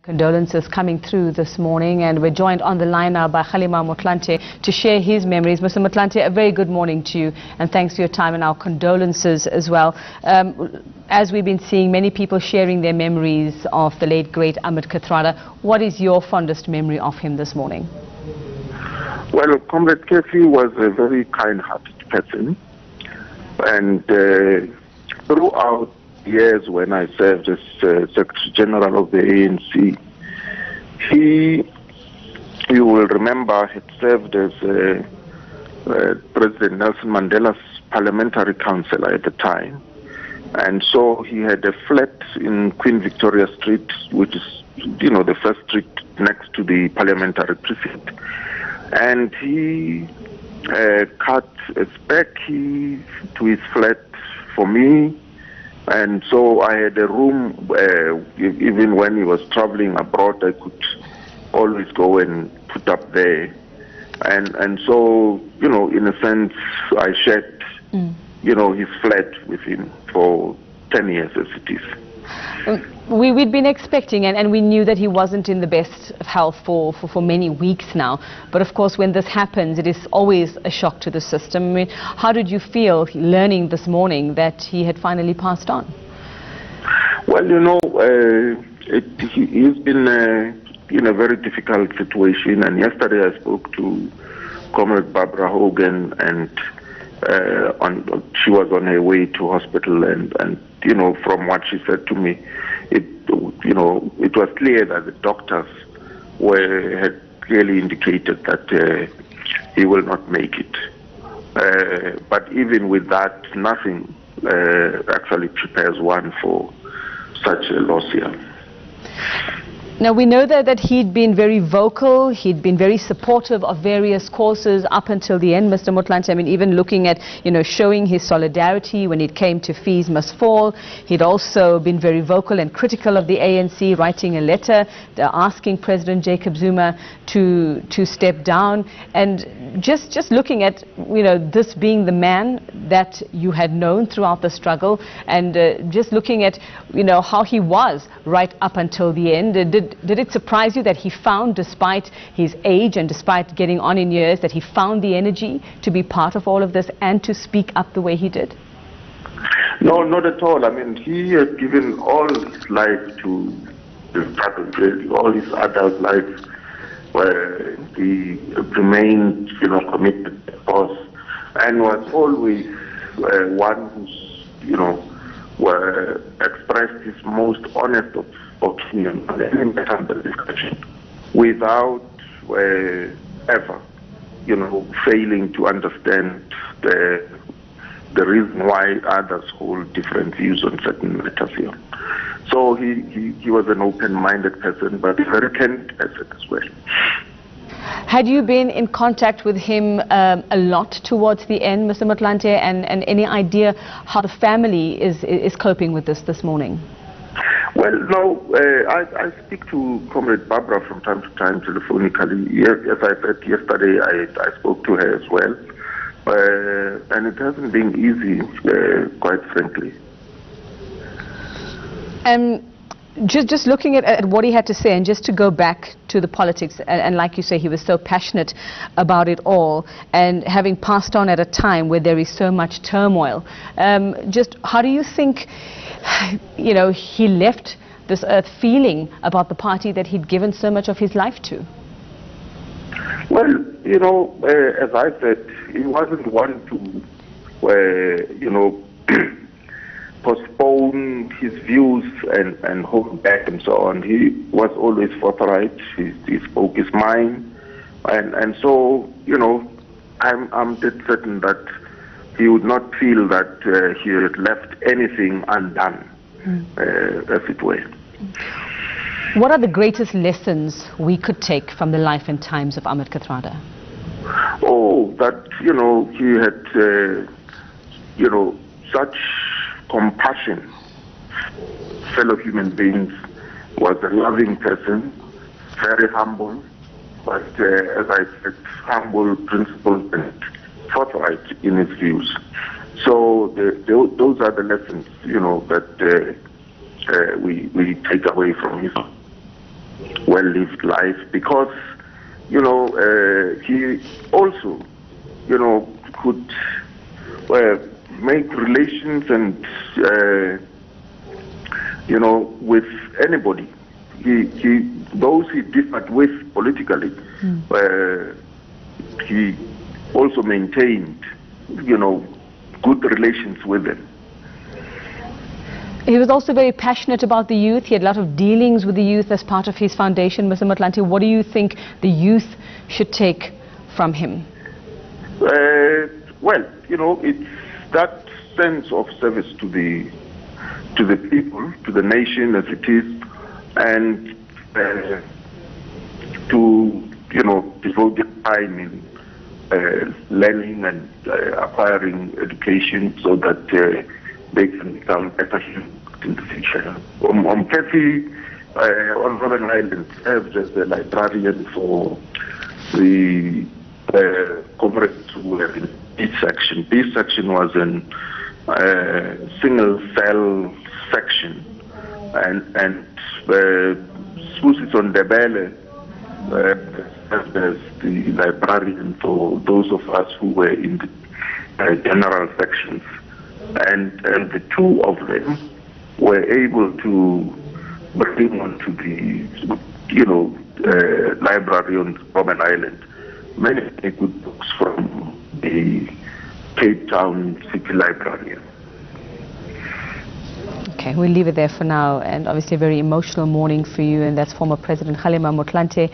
Condolences coming through this morning, and we're joined on the line now by Kgalema Motlanthe to share his memories. Mr. Motlanthe, a very good morning to you, and thanks for your time and our condolences as well. As we've been seeing many people sharing their memories of the late great Ahmed Kathrada, what is your fondest memory of him this morning? Well, Comrade Kathy was a very kind-hearted person, and throughout years when I served as Secretary General of the ANC, you will remember, had served as President Nelson Mandela's parliamentary councillor at the time. And so he had a flat in Queen Victoria Street, which is, the first street next to the parliamentary precinct. And he cut a spare key to his flat for me. And so I had a room, even when he was traveling abroad, I could always go and put up there. And so, in a sense, I shared, his flat with him for 10 years as it is. We'd been expecting, and we knew that he wasn't in the best of health for many weeks now. But of course, when this happens, it is always a shock to the system. I mean, how did you feel learning this morning that he had finally passed on? Well, he's been in a very difficult situation. And yesterday I spoke to Comrade Barbara Hogan, and she was on her way to hospital, and from what she said to me, it was clear that the doctors had clearly indicated that he will not make it. But even with that, nothing actually prepares one for such a loss here. Now, we know that he'd been very vocal, he'd been very supportive of various causes up until the end, Mr. Motlanthe. I mean, even looking at, showing his solidarity when it came to Fees Must Fall. He'd also been very vocal and critical of the ANC, writing a letter asking President Jacob Zuma to step down. And just looking at, this being the man that you had known throughout the struggle, and just looking at, how he was right up until the end, did it surprise you that he found, despite his age and despite getting on in years, that he found the energy to be part of all of this and to speak up the way he did? No, not at all. I mean, he had given all his life to the struggle, all his adult life, where he remained, committed to the cause, and was always one who's, expressed his most honest opinion on any matter under discussion, without ever, failing to understand the reason why others hold different views on certain matters here. So he was an open-minded person, but a very candid person as well. Had you been in contact with him a lot towards the end, Mr. Motlanthe, and any idea how the family is coping with this morning? Well, no, I speak to Comrade Barbara from time to time telephonically. As I said yesterday, I spoke to her as well. And it hasn't been easy, quite frankly. Just looking at what he had to say, and just to go back to the politics, and like you say, he was so passionate about it all, and having passed on at a time where there is so much turmoil, just how do you think, he left this earth feeling about the party that he'd given so much of his life to? Well, as I said, he wasn't one to, postpone his views and hold back and so on. He was always forthright. He spoke his mind, and so I'm dead certain that he would not feel that he had left anything undone, as it were. What are the greatest lessons we could take from the life and times of Ahmed Kathrada? Oh, that he had such compassion, fellow human beings, was a loving person, very humble, but as I said, humble, principled, and forthright in his views. So those are the lessons, that we take away from him. well-lived life, because, you know, he also, you know, could make relations and, you know, with anybody. Those he differed with politically, he also maintained, you know, good relations with them. He was also very passionate about the youth. He had a lot of dealings with the youth as part of his foundation. Mr. Motlanthe, what do you think the youth should take from him? Well, you know, it's that sense of service to the people, to the nation as it is, and to, you know, devote their time in learning and acquiring education so that they can become better humans in the future. Kathy on Robben Island served as the librarian for the comrades who were in peace section. Peace section was in single cell section, and Spusis on Debele served as the librarian for those of us who were in the general sections, and the two of them were able to bring onto the, you know, library on Robben Island many good books from the Cape Town City Library. Okay, we'll leave it there for now, and obviously a very emotional morning for you, and that's former President Kgalema Motlanthe.